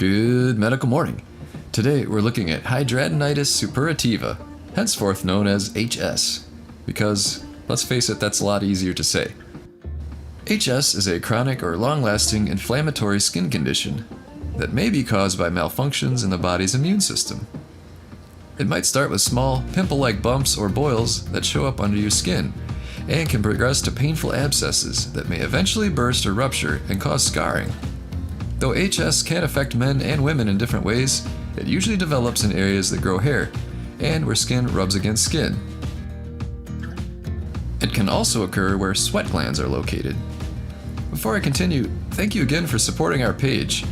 Good medical morning. Today we're looking at Hidradenitis suppurativa, henceforth known as HS, because, let's face it, that's a lot easier to say. HS is a chronic or long-lasting inflammatory skin condition that may be caused by malfunctions in the body's immune system. It might start with small, pimple-like bumps or boils that show up under your skin and can progress to painful abscesses that may eventually burst or rupture and cause scarring. Though HS can affect men and women in different ways, it usually develops in areas that grow hair and where skin rubs against skin. It can also occur where sweat glands are located. Before I continue, thank you again for supporting our page.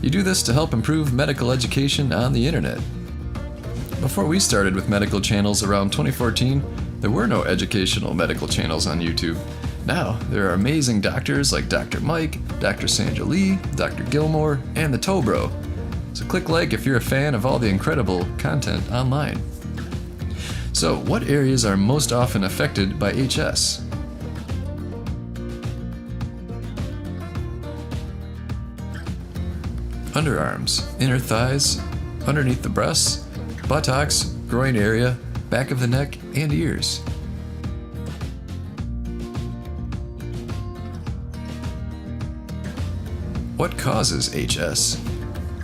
You do this to help improve medical education on the internet. Before we started with medical channels around 2014, there were no educational medical channels on YouTube. Now, there are amazing doctors like Dr. Mike, Dr. Sandra Lee, Dr. Gilmore, and the Toe Bro. So click like if you're a fan of all the incredible content online. So, what areas are most often affected by HS? Underarms, inner thighs, underneath the breasts, buttocks, groin area, back of the neck, and ears. What causes HS?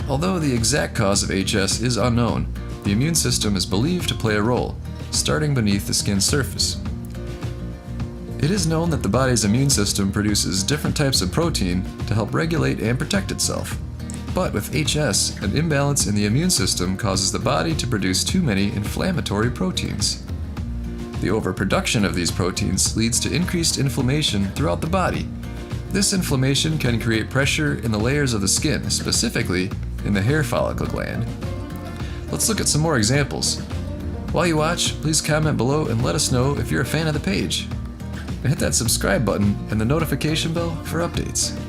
Although the exact cause of HS is unknown, the immune system is believed to play a role, starting beneath the skin's surface. It is known that the body's immune system produces different types of protein to help regulate and protect itself. But with HS, an imbalance in the immune system causes the body to produce too many inflammatory proteins. The overproduction of these proteins leads to increased inflammation throughout the body. This inflammation can create pressure in the layers of the skin, specifically in the hair follicle gland. Let's look at some more examples. While you watch, please comment below and let us know if you're a fan of the page. And hit that subscribe button and the notification bell for updates.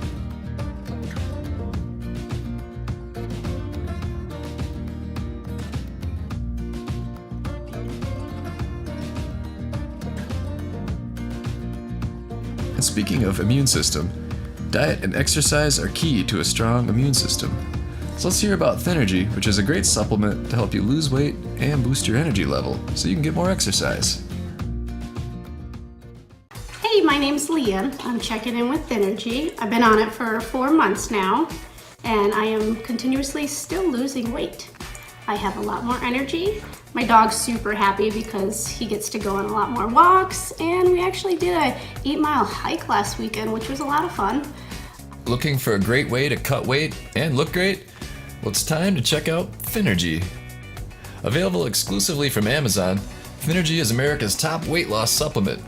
And speaking of immune system, diet and exercise are key to a strong immune system. So let's hear about Thynergy, which is a great supplement to help you lose weight and boost your energy level so you can get more exercise. Hey, my name's Leanne. I'm checking in with Thynergy. I've been on it for 4 months now, and I am continuously still losing weight. I have a lot more energy. My dog's super happy because he gets to go on a lot more walks, and we actually did a 8-mile hike last weekend, which was a lot of fun. Looking for a great way to cut weight and look great? Well, it's time to check out Thynergy. Available exclusively from Amazon, Thynergy is America's top weight loss supplement.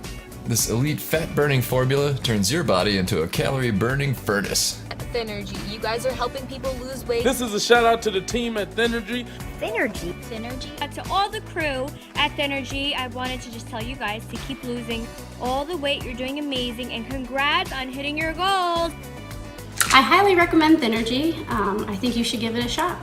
This elite fat-burning formula turns your body into a calorie-burning furnace. Thynergy, you guys are helping people lose weight. This is a shout out to the team at Thynergy. Thynergy. To all the crew at Thynergy, I wanted to just tell you guys to keep losing all the weight. You're doing amazing, and congrats on hitting your goals. I highly recommend Thynergy. I think you should give it a shot.